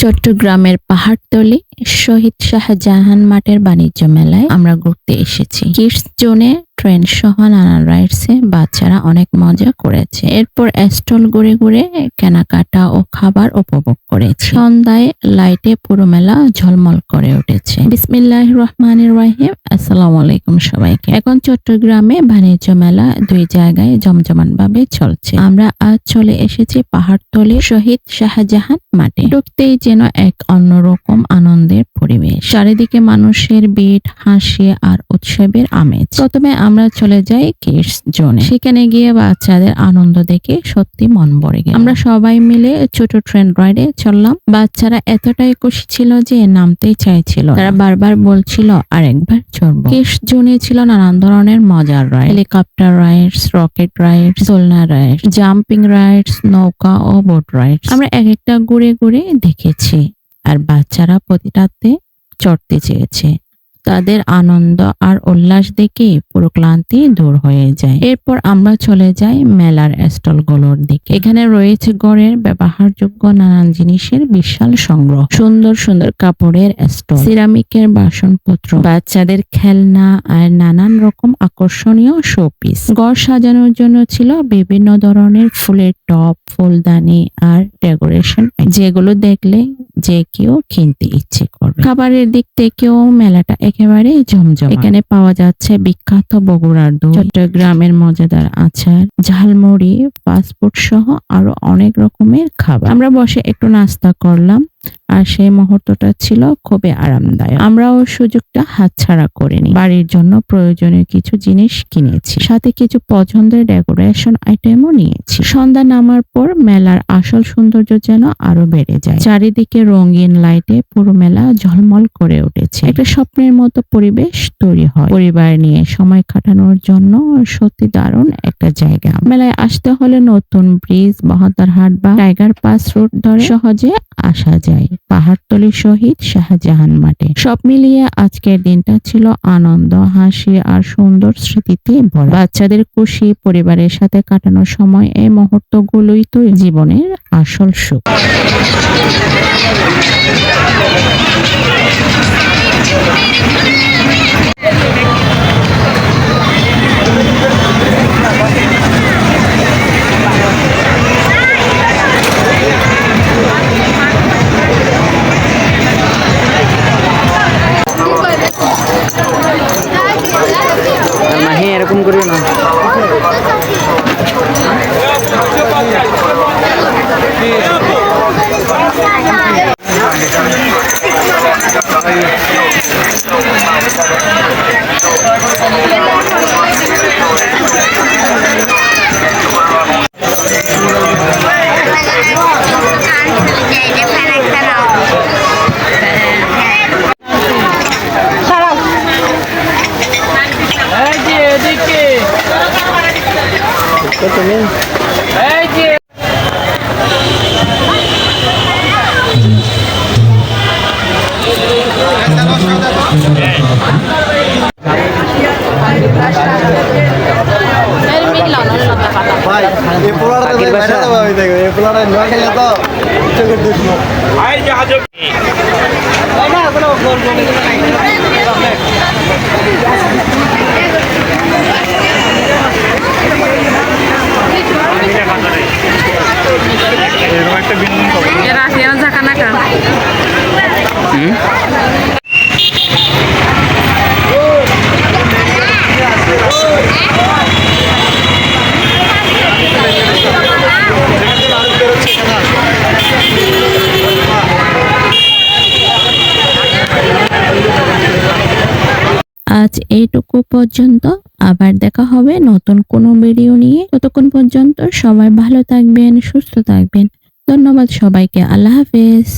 চট্টগ্রামের পাহাড়তলী শহীদ শাহজাহান মাঠের বাণিজ্য মেলায় আমরা ঘুরতে এসেছি। কিডস জোনে ট্রেন সহ নানান রাইডসে বাচ্চারা অনেক মজা করেছে। এরপর স্টল ঘুরে ঘুরে কেনাকাটা ও খাবার উপভোগ করেছি। সন্ধ্যায় লাইটে পুরো মেলা ঝলমল করে উঠেছে। বিসমিল্লাহির রহমানির রহিম। আসসালামু আলাইকুম সবাইকে। এখন চট্টগ্রামে বাণিজ্য মেলা দুই জায়গায় জমজমান ভাবে চলছে। আমরা আজ চলে এসেছি পাহাড়তলী শহীদ শাহজাহান মাঠে। ঢুকতেই যেন এক অন্যরকম আনন্দের পরিবেশ। চারিদিকে মানুষের ভিড়, হাসি আর উৎসবের আমেজ। প্রথমে আমরা চলে যাই কিডস জোনে। সেখানে গিয়ে বাচ্চাদের আনন্দ দেখে সত্যি মন ভরে গেল। আমরা সবাই মিলে ছোট ট্রেন রাইডে চললাম। বাচ্চারা এতটাই খুশি ছিল যে নামতেই চাইছিল। তারা বারবার বলছিল আরেকবার চড়বো। কিডস জোনে ছিল নানান ধরনের মজার ride, helicopter rides, rocket rides, দোলনা রাইডস, জাম্পিং রাইডস, নৌকা ও বোট রাইডস। আমরা এক একটা ঘুরে ঘুরে দেখেছি আর বাচ্চারা প্রতিটাতে চড়তে চেয়েছে। তাদের আনন্দ আর উল্লাস দেখে পুরো ক্লান্তি দূর হয়ে যায়। এরপর আমরা চলে যাই মেলার স্টলগুলোর দিকে। এখানে রয়েছে ঘরের ব্যবহারযোগ্য নানান জিনিসের বিশাল সংগ্রহ, সুন্দর সুন্দর কাপড়ের স্টল, সিরামিকের বাসনপত্র, বাচ্চাদের খেলনা আর নানান রকম আকর্ষণীয় শোপিস। ঘর সাজানোর জন্য ছিল বিভিন্ন ধরনের ফুলের টব, ফুলদানি আর ডেকোরেশন, যেগুলো দেখলে যে কেউ কিনতে ইচ্ছে করবে। খাবারের দিক থেকেও মেলাটা একেবারে জমজম। এখানে পাওয়া যাচ্ছে বিখ্যাত বগুড়ার দই, চট্টগ্রামের মজাদার আচার, ঝালমুড়ি, ফাস্টফুড সহ আরো অনেক রকমের খাবার। আমরা বসে একটু নাস্তা করলাম আর সেই মুহূর্তটা ছিল খুবই আরামদায়ক। আমরাও সুযোগটা হাতছাড়া করিনি। বাড়ির জন্য প্রয়োজনীয় কিছু জিনিস কিনেছি, সাথে কিছু পছন্দের ডেকোরেশন আইটেমও নিয়েছি। সন্ধ্যা নামার পর মেলার আসল সৌন্দর্য যেন আরো বেড়ে যায়। চারিদিকে রঙিন লাইটে পুরো মেলা ঝলমল করে উঠেছে। একটা স্বপ্নের মতো পরিবেশ তৈরি হয়। পরিবার নিয়ে সময় কাটানোর জন্য সত্যি দারুণ একটা জায়গা। মেলায় আসতে হলে নতুন ব্রিজ, বহদ্দারহাট বা টাইগার পাস রোড ধরে সহজে আসা যায় পাহাড়তলী শহীদ শাহজাহান মাঠে। সব মিলিয়ে আজকের দিনটা ছিল আনন্দ, হাসি আর সুন্দর স্মৃতিতে ভরা। বাচ্চাদের খুশি, পরিবারের সাথে কাটানোর সময় এই মুহূর্তগুলোই তো জীবনের আসল সুখ। এরকম করিও না। তুমি আজ এইটুকু পর্যন্ত। আবার দেখা হবে নতুন কোনো ভিডিও নিয়ে। ততক্ষণ পর্যন্ত সবাই ভালো থাকবেন, সুস্থ থাকবেন। ধন্যবাদ সবাইকে। আল্লাহ হাফেজ।